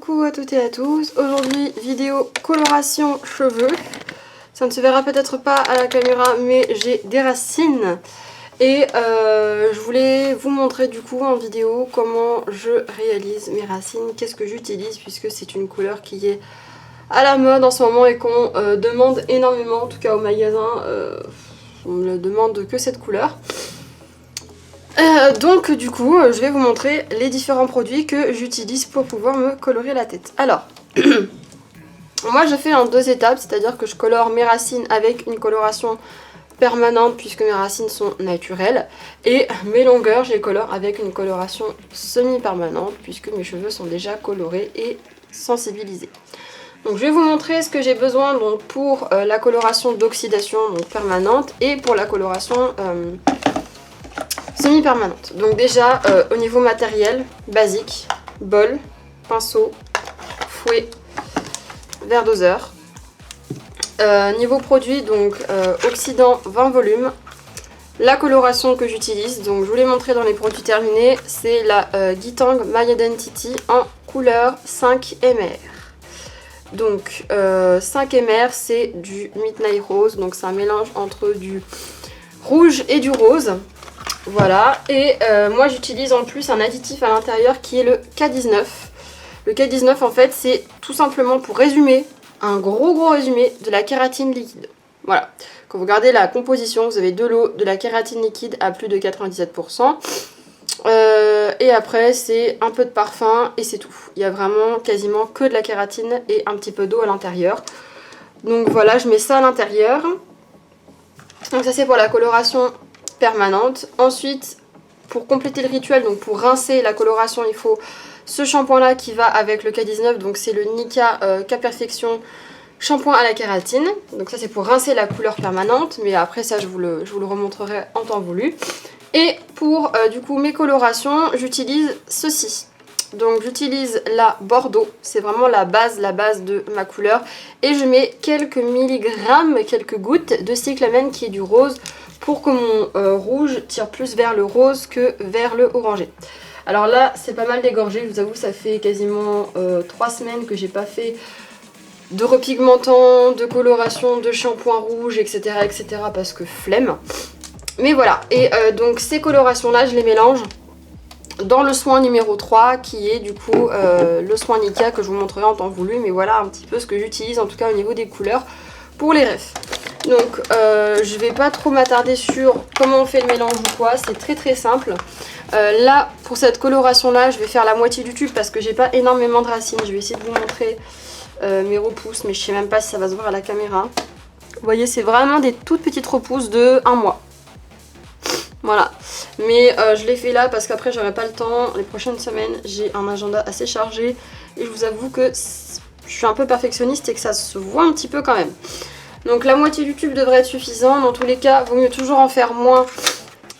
Coucou à toutes et à tous, aujourd'hui vidéo coloration cheveux. Ça ne se verra peut-être pas à la caméra mais j'ai des racines. Et je voulais vous montrer du coup en vidéo comment je réalise mes racines, qu'est-ce que j'utilise puisque c'est une couleur qui est à la mode en ce moment et qu'on demande énormément, en tout cas au magasin, on ne demande que cette couleur. Donc du coup je vais vous montrer les différents produits que j'utilise pour pouvoir me colorer la tête. Alors moi je fais en 2 étapes, c'est-à-dire que je colore mes racines avec une coloration permanente puisque mes racines sont naturelles, et mes longueurs je les colore avec une coloration semi-permanente puisque mes cheveux sont déjà colorés et sensibilisés. Donc je vais vous montrer ce que j'ai besoin donc, pour la coloration d'oxydation permanente et pour la coloration semi-permanente. Donc déjà au niveau matériel, basique, bol, pinceau, fouet, verre doseur. Niveau produit, donc oxydant 20 volumes. La coloration que j'utilise, donc je vous l'ai montré dans les produits terminés, c'est la Gitang My Identity en couleur 5 MR. Donc 5 MR c'est du Midnight Rose, donc c'est un mélange entre du rouge et du rose. Voilà, et moi j'utilise en plus un additif à l'intérieur qui est le K19. Le K19 en fait c'est tout simplement, pour résumer, un gros résumé de la kératine liquide. Voilà, quand vous regardez la composition, vous avez de l'eau, de la kératine liquide à plus de 97%. Et après c'est un peu de parfum et c'est tout. Il y a vraiment quasiment que de la kératine et un petit peu d'eau à l'intérieur. Donc voilà, je mets ça à l'intérieur. Donc ça c'est pour la coloration permanente. Ensuite, pour compléter le rituel, donc pour rincer la coloration, il faut ce shampoing là qui va avec le K19, donc c'est le Nika K-Perfection shampoing à la kératine. Donc ça c'est pour rincer la couleur permanente, mais après ça je vous le remontrerai en temps voulu. Et pour du coup mes colorations, j'utilise ceci. Donc j'utilise la Bordeaux, c'est vraiment la base de ma couleur. Et je mets quelques milligrammes, quelques gouttes de cyclamen qui est du rose, pour que mon rouge tire plus vers le rose que vers le orangé. Alors là c'est pas mal dégorgé, je vous avoue ça fait quasiment 3 semaines que j'ai pas fait de repigmentant, de coloration, de shampoing rouge, etc. parce que flemme. Mais voilà, et donc ces colorations là je les mélange dans le soin numéro 3 qui est du coup le soin Nika que je vous montrerai en temps voulu. Mais voilà un petit peu ce que j'utilise en tout cas au niveau des couleurs pour les refs. Donc je vais pas trop m'attarder sur comment on fait le mélange ou quoi, c'est très simple. Là pour cette coloration là je vais faire la moitié du tube parce que j'ai pas énormément de racines. Je vais essayer de vous montrer mes repousses, mais je sais même pas si ça va se voir à la caméra. Vous voyez c'est vraiment des toutes petites repousses de 1 mois. Voilà, mais je l'ai fait là parce qu'après j'aurai pas le temps. Les prochaines semaines j'ai un agenda assez chargé et je vous avoue que je suis un peu perfectionniste et que ça se voit un petit peu quand même. Donc la moitié du tube devrait être suffisant. Dans tous les cas, vaut mieux toujours en faire moins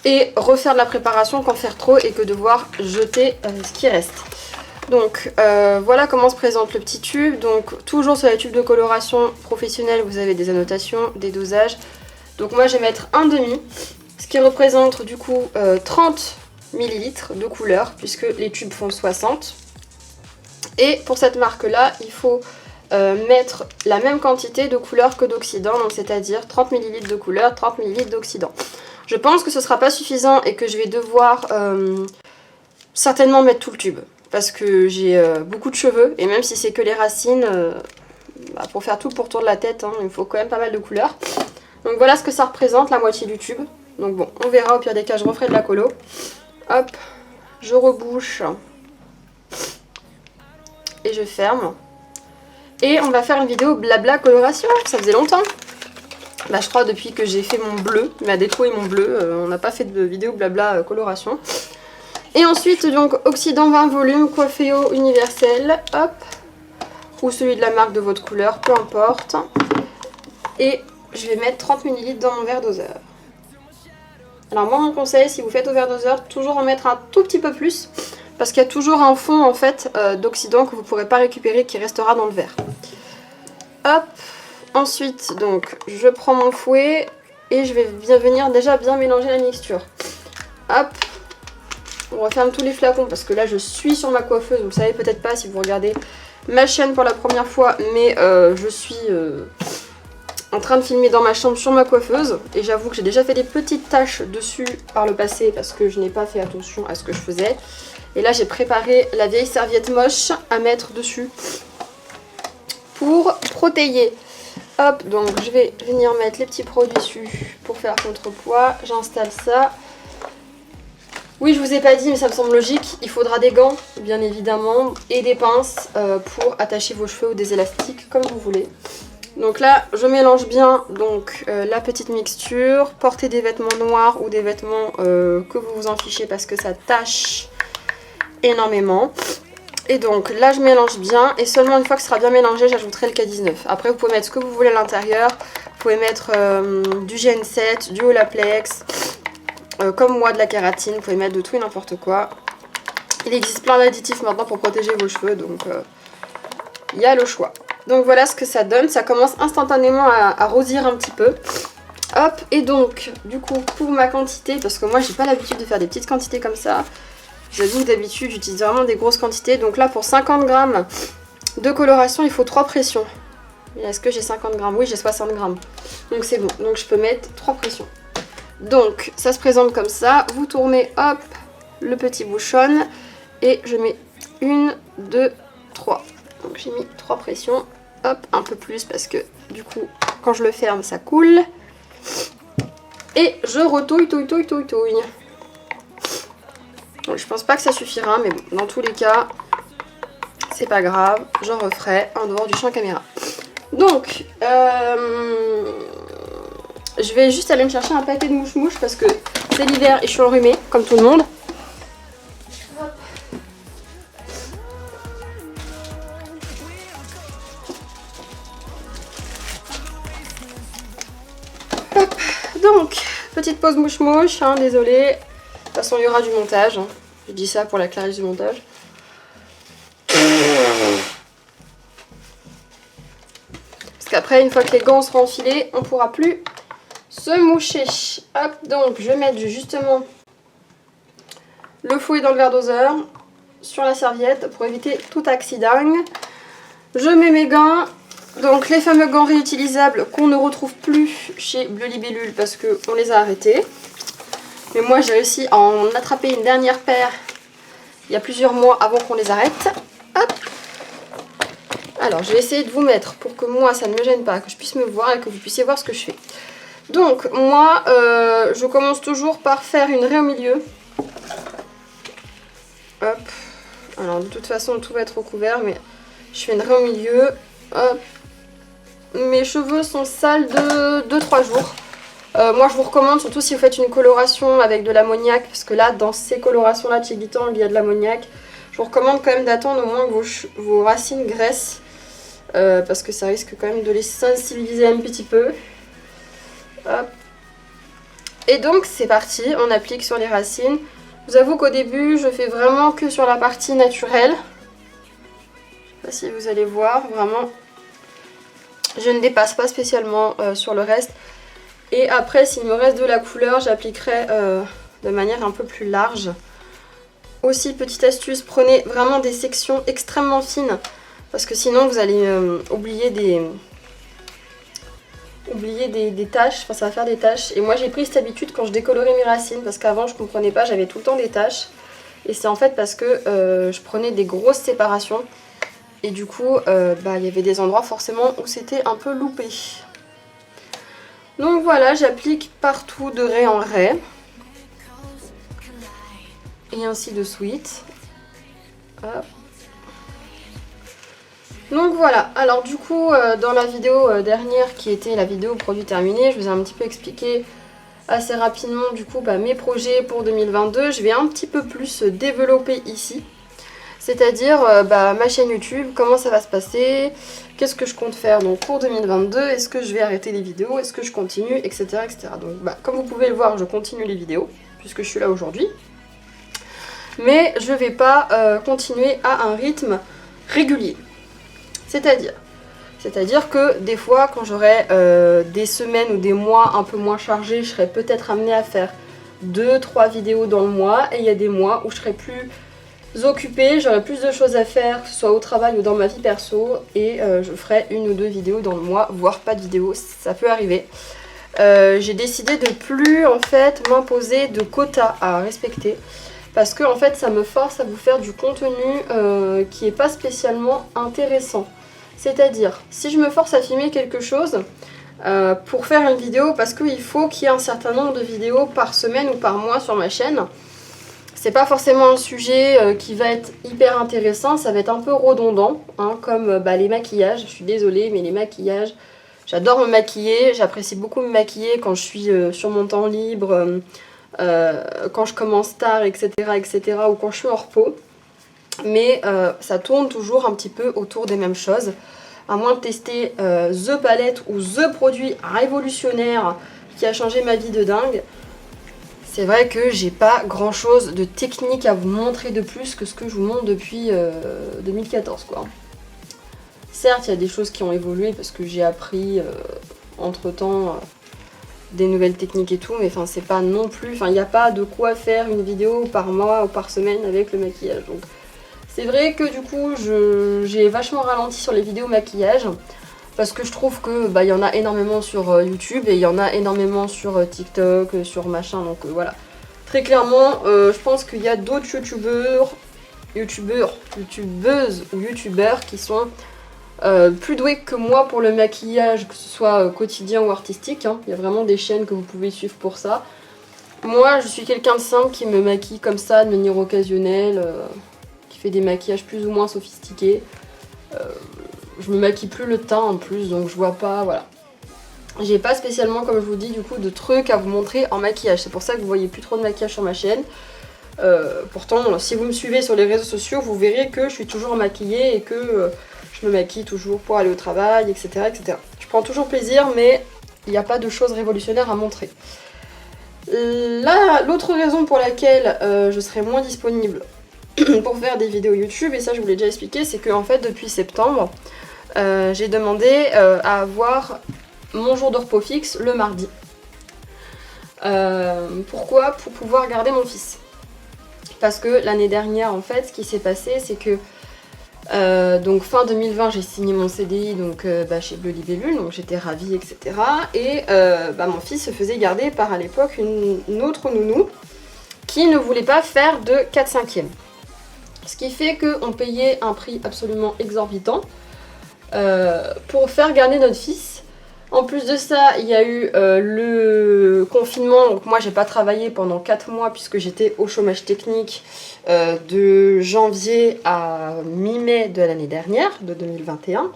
et refaire de la préparation qu'en faire trop et que devoir jeter ce qui reste. Donc voilà comment se présente le petit tube. Donc toujours sur les tubes de coloration professionnelle, vous avez des annotations, des dosages. Donc moi je vais mettre un demi. Ce qui représente du coup 30 ml de couleur puisque les tubes font 60. Et pour cette marque là, il faut mettre la même quantité de couleur que d'oxydant, donc c'est-à-dire 30 ml de couleur, 30 ml d'oxydant. Je pense que ce ne sera pas suffisant et que je vais devoir certainement mettre tout le tube parce que j'ai beaucoup de cheveux et même si c'est que les racines, pour faire tout pour tour de la tête, il me faut quand même pas mal de couleurs. Donc voilà ce que ça représente, la moitié du tube. Donc bon, on verra, au pire des cas, je referai de la colo. Hop, je rebouche. Et je ferme. Et on va faire une vidéo blabla coloration, ça faisait longtemps. Bah je crois depuis que j'ai fait mon bleu, il m'a détruit mon bleu, on n'a pas fait de vidéo blabla coloration. Et ensuite donc oxydant 20 volumes, Coiffeo universel, hop. Ou celui de la marque de votre couleur, peu importe. Et je vais mettre 30 ml dans mon verre doseur. Alors moi mon conseil, si vous faites au verre doseur, toujours en mettre un tout petit peu plus parce qu'il y a toujours un fond en fait d'oxydant que vous ne pourrez pas récupérer qui restera dans le verre. Hop, ensuite donc je prends mon fouet et je vais venir déjà bien mélanger la mixture. Hop, on referme tous les flacons parce que là je suis sur ma coiffeuse, vous le savez peut-être pas si vous regardez ma chaîne pour la première fois, mais je suis en train de filmer dans ma chambre sur ma coiffeuse et j'avoue que j'ai déjà fait des petites taches dessus par le passé parce que je n'ai pas fait attention à ce que je faisais. Et là j'ai préparé la vieille serviette moche à mettre dessus pour protéger. Hop, donc je vais venir mettre les petits produits dessus pour faire contrepoids. J'installe ça. Oui, je vous ai pas dit, mais ça me semble logique. Il faudra des gants, bien évidemment, et des pinces pour attacher vos cheveux ou des élastiques, comme vous voulez. Donc là, je mélange bien donc, la petite mixture. Portez des vêtements noirs ou des vêtements que vous vous en fichez parce que ça tâche énormément. Et donc là je mélange bien et seulement une fois que ce sera bien mélangé j'ajouterai le K19. Après vous pouvez mettre ce que vous voulez à l'intérieur. Vous pouvez mettre du GN7, du Olaplex, comme moi de la kératine. Vous pouvez mettre de tout et n'importe quoi. Il existe plein d'additifs maintenant pour protéger vos cheveux donc il y a le choix. Donc voilà ce que ça donne. Ça commence instantanément à rosir un petit peu. Hop, et donc du coup pour ma quantité, parce que moi j'ai pas l'habitude de faire des petites quantités comme ça. J'avoue que d'habitude j'utilise vraiment des grosses quantités. Donc là pour 50 grammes de coloration il faut 3 pressions. Est-ce que j'ai 50 grammes? Oui, j'ai 60 grammes. Donc c'est bon. Donc je peux mettre 3 pressions. Donc ça se présente comme ça. Vous tournez, hop, le petit bouchon. Et je mets 1, 2, 3. Donc j'ai mis 3 pressions. Hop, un peu plus parce que du coup quand je le ferme ça coule. Et je retouille, touille. Donc, je pense pas que ça suffira, mais bon, dans tous les cas, c'est pas grave, j'en referai en dehors du champ caméra. Donc, je vais juste aller me chercher un paquet de mouche-mouche parce que c'est l'hiver et je suis enrhumée, comme tout le monde. Hop. Donc, petite pause mouche-mouche, hein, désolée. De toute façon, il y aura du montage. Hein. Je dis ça pour la clarisse du montage. Parce qu'après, une fois que les gants seront enfilés, on ne pourra plus se moucher. Hop, donc je vais mettre justement le fouet dans le verre doseur sur la serviette pour éviter tout accident. Je mets mes gants. Donc les fameux gants réutilisables qu'on ne retrouve plus chez Bleu Libellule parce qu'on les a arrêtés. Mais moi j'ai réussi à en attraper une dernière paire il y a plusieurs mois avant qu'on les arrête. Hop. Alors je vais essayer de vous mettre pour que moi ça ne me gêne pas, que je puisse me voir et que vous puissiez voir ce que je fais. Donc moi je commence toujours par faire une raie au milieu. Hop. Alors de toute façon tout va être recouvert mais je fais une raie au milieu. Hop. Mes cheveux sont sales de 2-3 jours. Moi je vous recommande, surtout si vous faites une coloration avec de l'ammoniac, parce que là dans ces colorations là de chez Guitang il y a de l'ammoniac, je vous recommande quand même d'attendre au moins que vos racines graissent, parce que ça risque quand même de les sensibiliser un petit peu. Hop. Et donc c'est parti, on applique sur les racines. Je vous avoue qu'au début je fais vraiment que sur la partie naturelle. Je sais pas si vous allez voir, vraiment je ne dépasse pas spécialement sur le reste. Et après, s'il me reste de la couleur, j'appliquerai de manière un peu plus large. Aussi, petite astuce, prenez vraiment des sections extrêmement fines. Parce que sinon, vous allez oublier des taches. Enfin, ça va faire des taches. Et moi, j'ai pris cette habitude quand je décolorais mes racines. Parce qu'avant, je ne comprenais pas, j'avais tout le temps des taches. Et c'est en fait parce que je prenais des grosses séparations. Et du coup, il y avait des endroits forcément où c'était un peu loupé. Donc voilà, j'applique partout de raie en raie. Et ainsi de suite. Hop. Donc voilà, alors du coup, dans la vidéo dernière qui était la vidéo produit terminé, je vous ai un petit peu expliqué assez rapidement du coup mes projets pour 2022. Je vais un petit peu plus développer ici. C'est-à-dire ma chaîne YouTube, comment ça va se passer, qu'est-ce que je compte faire donc pour 2022, est-ce que je vais arrêter les vidéos, est-ce que je continue, etc. etc. Donc comme vous pouvez le voir, je continue les vidéos, puisque je suis là aujourd'hui. Mais je ne vais pas continuer à un rythme régulier. C'est-à-dire que des fois, quand j'aurai des semaines ou des mois un peu moins chargés, je serai peut-être amenée à faire 2-3 vidéos dans le mois et il y a des mois où je serai plus occupée, j'aurai plus de choses à faire, que ce soit au travail ou dans ma vie perso, et je ferai 1 ou 2 vidéos dans le mois, voire pas de vidéos, ça peut arriver. J'ai décidé de plus en fait m'imposer de quotas à respecter, parce que en fait ça me force à vous faire du contenu qui est pas spécialement intéressant. C'est-à-dire, si je me force à filmer quelque chose pour faire une vidéo, parce qu'il faut qu'il y ait un certain nombre de vidéos par semaine ou par mois sur ma chaîne, c'est pas forcément un sujet qui va être hyper intéressant, ça va être un peu redondant, hein, comme les maquillages. Je suis désolée, mais les maquillages, j'adore me maquiller, j'apprécie beaucoup me maquiller quand je suis sur mon temps libre, quand je commence tard, etc., etc., ou quand je suis en repos. Mais ça tourne toujours un petit peu autour des mêmes choses, à moins de tester The Palette ou The Produit révolutionnaire qui a changé ma vie de dingue. C'est vrai que j'ai pas grand chose de technique à vous montrer de plus que ce que je vous montre depuis 2014 quoi. Certes, il y a des choses qui ont évolué parce que j'ai appris entre temps des nouvelles techniques et tout, mais enfin c'est pas non plus, enfin il n'y a pas de quoi faire une vidéo par mois ou par semaine avec le maquillage. Donc c'est vrai que du coup j'ai vachement ralenti sur les vidéos maquillage. Parce que je trouve que y en a énormément sur YouTube et il y en a énormément sur TikTok, sur machin, donc voilà. Très clairement, je pense qu'il y a d'autres youtubeuses ou youtubeurs qui sont plus doués que moi pour le maquillage, que ce soit quotidien ou artistique, hein. Il y a vraiment des chaînes que vous pouvez suivre pour ça. Moi, je suis quelqu'un de simple qui me maquille comme ça, de manière occasionnelle, qui fait des maquillages plus ou moins sophistiqués. Je me maquille plus le teint en plus, donc je vois pas, voilà. J'ai pas spécialement, comme je vous dis, du coup, de trucs à vous montrer en maquillage. C'est pour ça que vous voyez plus trop de maquillage sur ma chaîne. Pourtant, si vous me suivez sur les réseaux sociaux, vous verrez que je suis toujours maquillée et que je me maquille toujours pour aller au travail, etc., etc. Je prends toujours plaisir, mais il n'y a pas de choses révolutionnaires à montrer. Là, l'autre raison pour laquelle je serai moins disponible pour faire des vidéos YouTube, et ça je vous l'ai déjà expliqué, c'est que en fait depuis septembre, j'ai demandé à avoir mon jour de repos fixe le mardi. Pourquoi? Pour pouvoir garder mon fils. Parce que l'année dernière, en fait, ce qui s'est passé, c'est que donc fin 2020, j'ai signé mon CDI donc, chez Bleu Libellule, donc j'étais ravie, etc. Et mon fils se faisait garder par à l'époque une autre nounou qui ne voulait pas faire de 4/5e. Ce qui fait qu'on payait un prix absolument exorbitant pour faire garder notre fils. En plus de ça, il y a eu le confinement, donc moi j'ai pas travaillé pendant 4 mois puisque j'étais au chômage technique de janvier à mi-mai de l'année dernière, de 2021.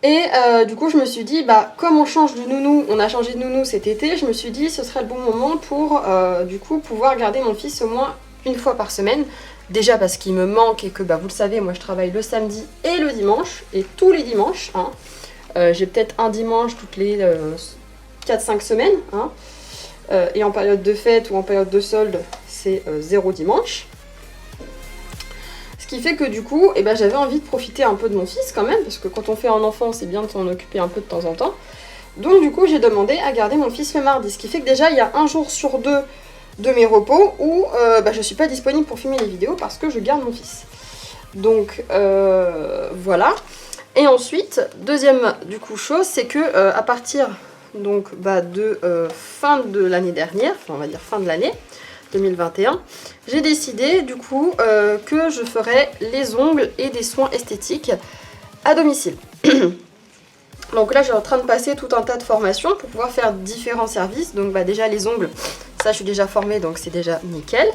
Et du coup je me suis dit, comme on change de nounou, on a changé de nounou cet été, je me suis dit ce serait le bon moment pour du coup pouvoir garder mon fils au moins une fois par semaine. Déjà parce qu'il me manque et que vous le savez, moi je travaille le samedi et le dimanche, et tous les dimanches, hein. J'ai peut-être un dimanche toutes les 4-5 semaines, hein. Et en période de fête ou en période de solde, c'est 0 dimanche. Ce qui fait que du coup, j'avais envie de profiter un peu de mon fils quand même, parce que quand on fait un enfant, c'est bien de s'en occuper un peu de temps en temps. Donc du coup, j'ai demandé à garder mon fils le mardi, ce qui fait que déjà, il y a un jour sur 2 de mes repos où je suis pas disponible pour filmer les vidéos parce que je garde mon fils. Donc voilà. Et ensuite, deuxième du coup chose, c'est que à partir donc de fin de l'année dernière, enfin on va dire fin de l'année 2021, j'ai décidé du coup que je ferais les ongles et des soins esthétiques à domicile. Donc là, je suis en train de passer tout un tas de formations pour pouvoir faire différents services. Donc déjà les ongles, ça je suis déjà formée, donc c'est déjà nickel.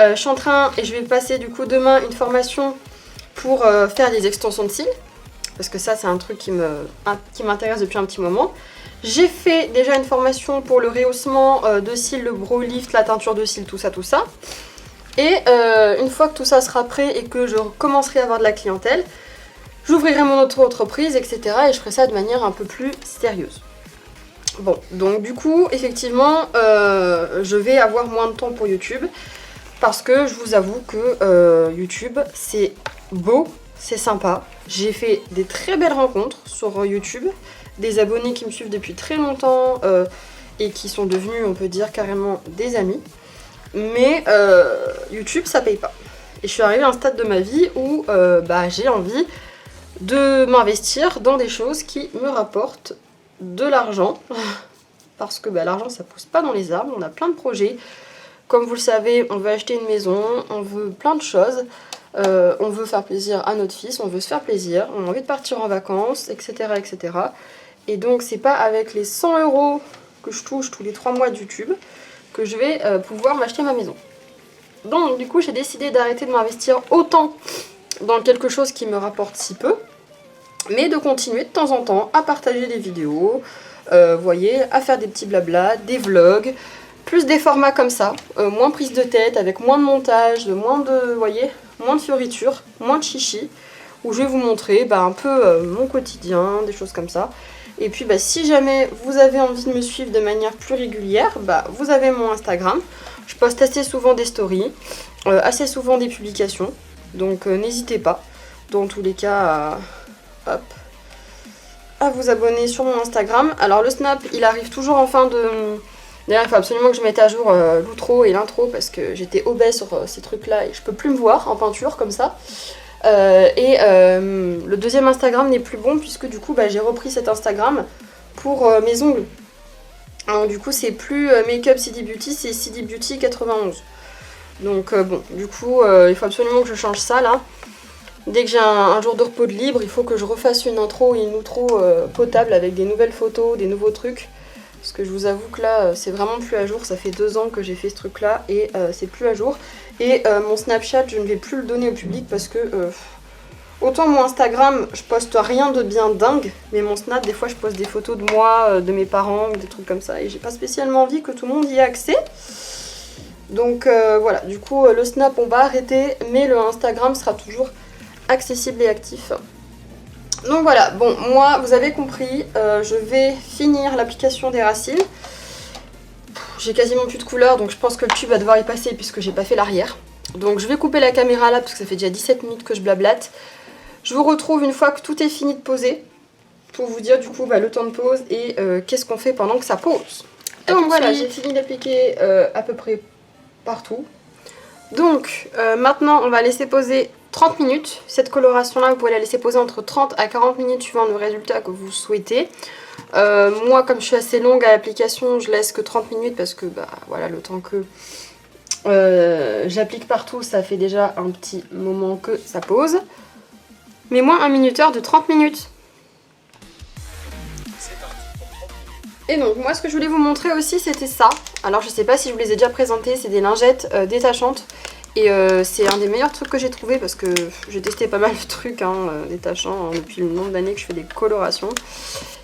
Je suis en train, et je vais passer du coup demain une formation pour faire des extensions de cils. Parce que ça c'est un truc qui m'intéresse depuis un petit moment. J'ai fait déjà une formation pour le rehaussement de cils, le brow lift, la teinture de cils, tout ça, tout ça. Et une fois que tout ça sera prêt et que je commencerai à avoir de la clientèle, j'ouvrirai mon auto-entreprise, etc. Et je ferai ça de manière un peu plus sérieuse. Bon, donc du coup, effectivement, je vais avoir moins de temps pour YouTube. Parce que je vous avoue que YouTube, c'est beau, c'est sympa. J'ai fait des très belles rencontres sur YouTube. Des abonnés qui me suivent depuis très longtemps. et qui sont devenus, on peut dire, carrément des amis. Mais YouTube, ça paye pas. Et je suis arrivée à un stade de ma vie où j'ai envie de m'investir dans des choses qui me rapportent de l'argent. Parce que l'argent, ça pousse pas dans les arbres. On a plein de projets. Comme vous le savez, on veut acheter une maison, on veut plein de choses. On veut faire plaisir à notre fils, on veut se faire plaisir, on a envie de partir en vacances, etc. etc. Et donc c'est pas avec les 100 € que je touche tous les 3 mois de YouTube que je vais pouvoir m'acheter ma maison. Donc du coup j'ai décidé d'arrêter de m'investir autant dans quelque chose qui me rapporte si peu, mais de continuer de temps en temps à partager des vidéos, voyez, à faire des petits blabla, des vlogs, plus des formats comme ça, moins prise de tête, avec moins de montage, moins de, voyez, moins de fioritures, moins de chichi, où je vais vous montrer un peu mon quotidien, des choses comme ça. Et puis si jamais vous avez envie de me suivre de manière plus régulière, vous avez mon Instagram. Je poste assez souvent des stories, assez souvent des publications, donc n'hésitez pas, dans tous les cas, à vous abonner sur mon Instagram. Alors le Snap, il arrive toujours en fin de... D'ailleurs, il faut absolument que je mette à jour l'outro et l'intro parce que j'étais obèse sur ces trucs-là et je peux plus me voir en peinture comme ça. Le deuxième Instagram n'est plus bon puisque du coup, j'ai repris cet Instagram pour mes ongles. Alors du coup, c'est plus Make-up CD Beauty, c'est CD Beauty 91. Donc bon, du coup, il faut absolument que je change ça là. Dès que j'ai un jour de repos de libre, il faut que je refasse une intro et une outro potable avec des nouvelles photos, des nouveaux trucs. Parce que je vous avoue que là, c'est vraiment plus à jour. Ça fait 2 ans que j'ai fait ce truc-là et c'est plus à jour. Et mon Snapchat, je ne vais plus le donner au public parce que... autant mon Instagram, je poste rien de bien dingue. Mais mon Snap, des fois, je poste des photos de moi, de mes parents, des trucs comme ça. Et j'ai pas spécialement envie que tout le monde y ait accès. Donc voilà, du coup, le Snap, on va arrêter. Mais le Instagram sera toujours accessible et actif. Donc voilà, bon, moi, vous avez compris, je vais finir l'application des racines. J'ai quasiment plus de couleur, donc je pense que le tube va devoir y passer puisque j'ai pas fait l'arrière. Donc je vais couper la caméra là parce que ça fait déjà 17 minutes que je blablate. Je vous retrouve une fois que tout est fini de poser pour vous dire du coup le temps de pause et qu'est-ce qu'on fait pendant que ça pose. Donc voilà, j'ai fini d'appliquer à peu près partout. Donc maintenant on va laisser poser 30 minutes. Cette coloration là vous pouvez la laisser poser entre 30 à 40 minutes suivant le résultat que vous souhaitez. Moi comme je suis assez longue à l'application, je laisse que 30 minutes parce que voilà, le temps que j'applique partout, ça fait déjà un petit moment que ça pose. Mais moi un minuteur de 30 minutes. Et donc moi ce que je voulais vous montrer aussi c'était ça. Alors je sais pas si je vous les ai déjà présentés, c'est des lingettes détachantes. Et c'est un des meilleurs trucs que j'ai trouvé parce que j'ai testé pas mal de trucs détachants depuis le nombre d'années que je fais des colorations.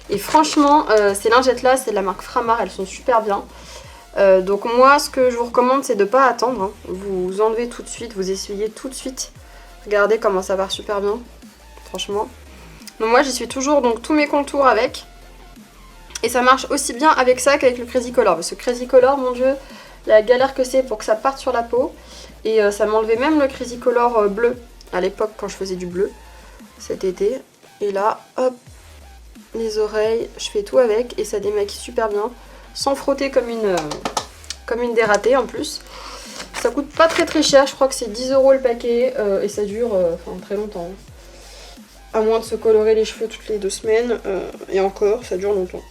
Et franchement ces lingettes là c'est de la marque Framar, elles sont super bien. Donc moi ce que je vous recommande c'est de pas attendre, vous enlevez tout de suite, vous essuyez tout de suite. Regardez comment ça part super bien, franchement. Donc moi j'y suis toujours donc tous mes contours avec. Et ça marche aussi bien avec ça qu'avec le Crazy Color. Parce que Crazy Color, mon dieu, la galère que c'est pour que ça parte sur la peau. Et ça m'enlevait même le Crazy Color bleu à l'époque quand je faisais du bleu cet été. Et là, hop, les oreilles, je fais tout avec et ça démaquille super bien. Sans frotter comme une dératée en plus. Ça coûte pas très cher, je crois que c'est 10 € le paquet et ça dure très longtemps. À moins de se colorer les cheveux toutes les 2 semaines. Et encore, ça dure longtemps.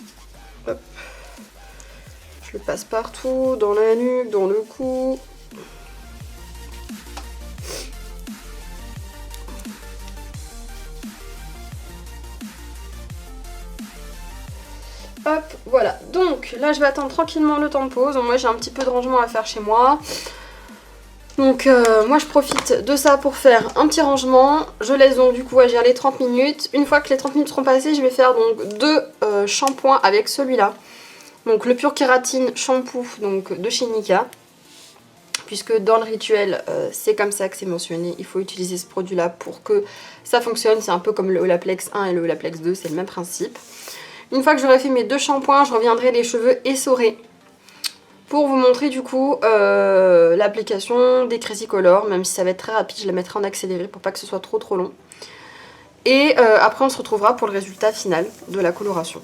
Hop. Je le passe partout, dans la nuque, dans le cou. Hop, voilà. Donc là, je vais attendre tranquillement le temps de pause. Moi, j'ai un petit peu de rangement à faire chez moi. Donc moi je profite de ça pour faire un petit rangement. Je laisse donc du coup agir les 30 minutes. Une fois que les 30 minutes seront passées, je vais faire donc 2 shampoings avec celui-là. Donc le Pure Kératine shampoo donc de chez Nika. Puisque dans le rituel, c'est comme ça que c'est mentionné. Il faut utiliser ce produit-là pour que ça fonctionne. C'est un peu comme le Olaplex 1 et le Olaplex 2, c'est le même principe. Une fois que j'aurai fait mes 2 shampoings, je reviendrai les cheveux essorés. Pour vous montrer du coup l'application des Crazy Color, même si ça va être très rapide, je la mettrai en accéléré pour pas que ce soit trop long. Et après on se retrouvera pour le résultat final de la coloration.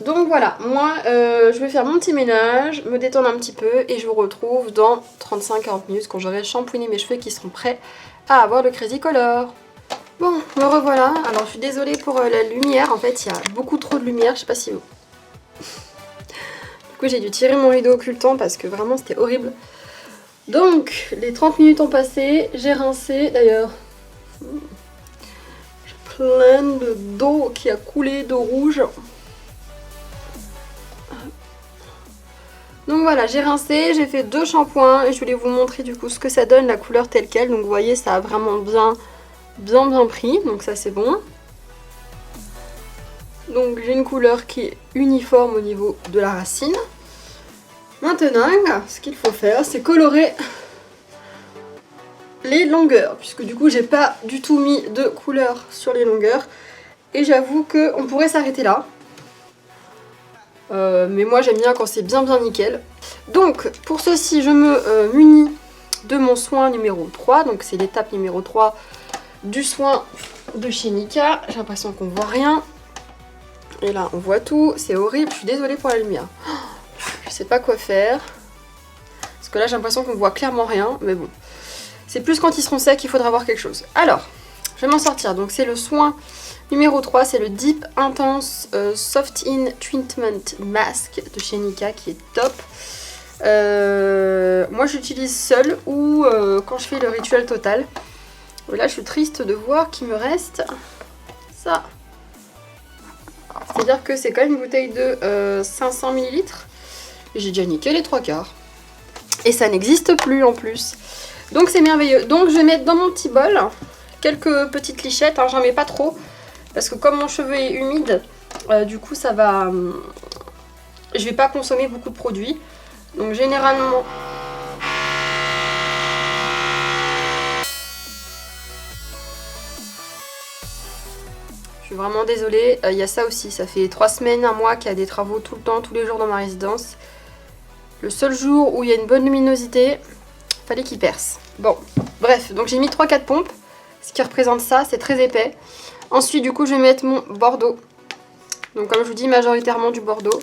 Donc voilà, moi je vais faire mon petit ménage, me détendre un petit peu et je vous retrouve dans 35-40 minutes quand j'aurai shampooiné mes cheveux qui seront prêts à avoir le Crazy Color. Bon, me revoilà. Alors je suis désolée pour la lumière, en fait il y a beaucoup trop de lumière, je sais pas si vous... Du coup j'ai dû tirer mon rideau occultant parce que vraiment c'était horrible. Donc les 30 minutes ont passé, j'ai rincé d'ailleurs. J'ai plein d'eau qui a coulé, d'eau rouge. Donc voilà, j'ai rincé, j'ai fait 2 shampoings et je voulais vous montrer du coup ce que ça donne, la couleur telle quelle. Donc vous voyez, ça a vraiment bien pris, donc ça c'est bon. Donc j'ai une couleur qui est uniforme au niveau de la racine. Maintenant, ce qu'il faut faire, c'est colorer les longueurs, puisque du coup j'ai pas du tout mis de couleur sur les longueurs. Et j'avoue qu'on pourrait s'arrêter là. Mais moi j'aime bien quand c'est bien nickel. Donc pour ceci je me munis de mon soin numéro 3. Donc c'est l'étape numéro 3 du soin de chez Nika. J'ai l'impression qu'on voit rien. Et là on voit tout, c'est horrible, je suis désolée pour la lumière. Je sais pas quoi faire. Parce que là j'ai l'impression qu'on voit clairement rien. Mais bon, c'est plus quand ils seront secs qu'il faudra voir quelque chose. Alors, je vais m'en sortir. Donc c'est le soin numéro 3, c'est le Deep Intense Soft In Treatment Mask de chez Nika qui est top. Moi j'utilise seule ou quand je fais le rituel total. Et là je suis triste de voir qu'il me reste ça. C'est-à-dire que c'est quand même une bouteille de 500 ml. J'ai déjà niqué les 3/4. Et ça n'existe plus en plus. Donc c'est merveilleux. Donc je vais mettre dans mon petit bol quelques petites lichettes. Hein, j'en mets pas trop. Parce que comme mon cheveu est humide, du coup ça va... je vais pas consommer beaucoup de produits. Donc généralement... Je suis vraiment désolée. Il y a ça aussi. Ça fait 3 semaines, 1 mois qu'il y a des travaux tout le temps, tous les jours dans ma résidence. Le seul jour où il y a une bonne luminosité, fallait qu'il perce. Bon, bref. Donc j'ai mis 3-4 pompes. Ce qui représente ça, c'est très épais. Ensuite, du coup, je vais mettre mon Bordeaux. Donc, comme je vous dis, majoritairement du Bordeaux.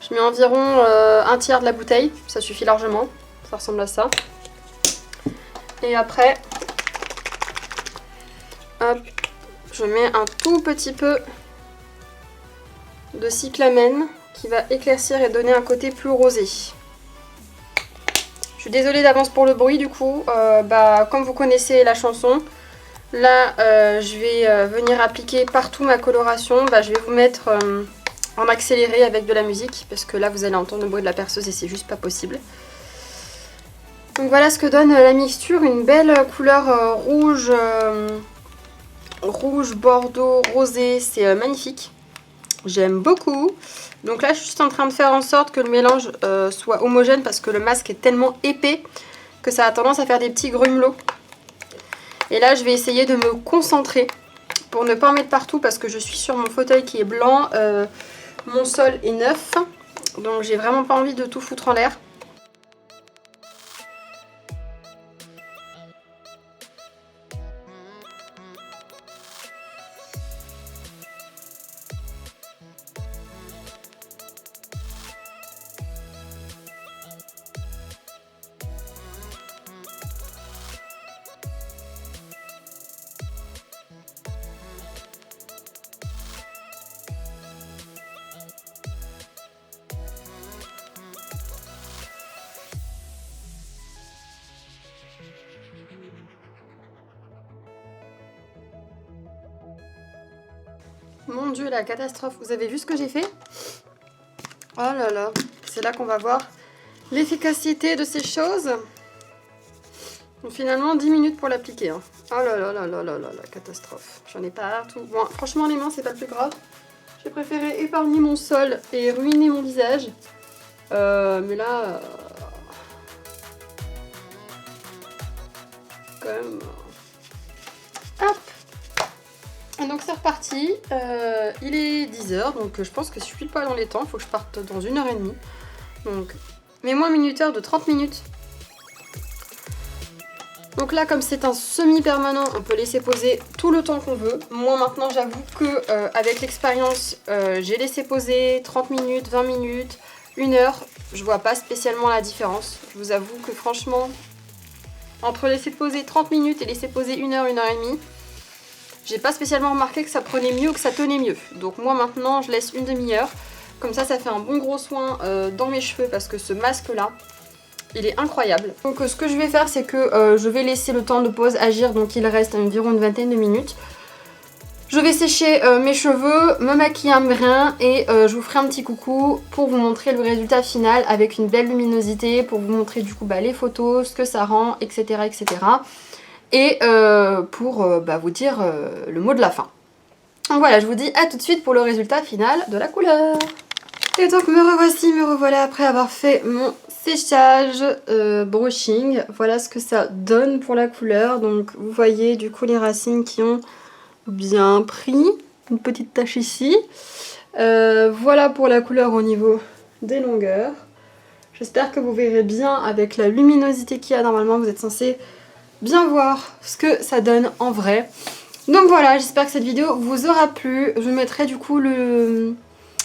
Je mets environ 1/3 de la bouteille. Ça suffit largement. Ça ressemble à ça. Et après, hop, je mets un tout petit peu de cyclamène qui va éclaircir et donner un côté plus rosé. Je suis désolée d'avance pour le bruit du coup, comme vous connaissez la chanson, là je vais venir appliquer partout ma coloration, je vais vous mettre en accéléré avec de la musique parce que là vous allez entendre le bruit de la perceuse et c'est juste pas possible. Donc voilà ce que donne la mixture, une belle couleur rouge, rouge, bordeaux, rosé, c'est magnifique. J'aime beaucoup. Donc là je suis juste en train de faire en sorte que le mélange soit homogène parce que le masque est tellement épais que ça a tendance à faire des petits grumelots. Et là je vais essayer de me concentrer pour ne pas en mettre partout parce que je suis sur mon fauteuil qui est blanc, mon sol est neuf, donc j'ai vraiment pas envie de tout foutre en l'air. Mon dieu, la catastrophe. Vous avez vu ce que j'ai fait? Oh là là, c'est là qu'on va voir l'efficacité de ces choses. Donc finalement 10 minutes pour l'appliquer. Hein. Oh là là là là là là, la catastrophe. J'en ai partout. Bon, franchement les mains c'est pas le plus grave. J'ai préféré épargner mon sol et ruiner mon visage. Mais là... quand même... Hop. Et donc c'est reparti. Il est 10h, donc je pense que je suis pas dans les temps. Il faut que je parte dans 1h30. Donc, mets-moi un minuteur de 30 minutes. Donc là, comme c'est un semi-permanent, on peut laisser poser tout le temps qu'on veut. Moi maintenant, j'avoue que avec l'expérience, j'ai laissé poser 30 minutes, 20 minutes, 1 heure. Je vois pas spécialement la différence. Je vous avoue que franchement, entre laisser poser 30 minutes et laisser poser 1 heure, 1 heure et demie, j'ai pas spécialement remarqué que ça prenait mieux, que ça tenait mieux. Donc moi maintenant, je laisse une demi-heure. Comme ça fait un bon gros soin dans mes cheveux parce que ce masque-là, il est incroyable. Donc ce que je vais faire, c'est que je vais laisser le temps de pause agir. Donc il reste environ une vingtaine de minutes. Je vais sécher mes cheveux, me maquiller un brin et je vous ferai un petit coucou pour vous montrer le résultat final avec une belle luminosité, pour vous montrer du coup les photos, ce que ça rend, etc. etc. Et pour vous dire le mot de la fin. Donc voilà, je vous dis à tout de suite pour le résultat final de la couleur. Et donc me revoilà après avoir fait mon séchage brushing. Voilà ce que ça donne pour la couleur. Donc vous voyez du coup les racines qui ont bien pris. Une petite tache ici. Voilà pour la couleur au niveau des longueurs. J'espère que vous verrez bien avec la luminosité qu'il y a. Normalement vous êtes censé bien voir ce que ça donne en vrai. Donc voilà, j'espère que cette vidéo vous aura plu. Je mettrai du coup le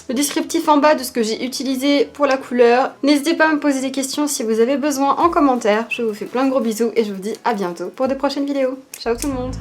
descriptif en bas de ce que j'ai utilisé pour la couleur. N'hésitez pas à me poser des questions si vous avez besoin en commentaire. Je vous fais plein de gros bisous et je vous dis à bientôt pour de prochaines vidéos. Ciao tout le monde!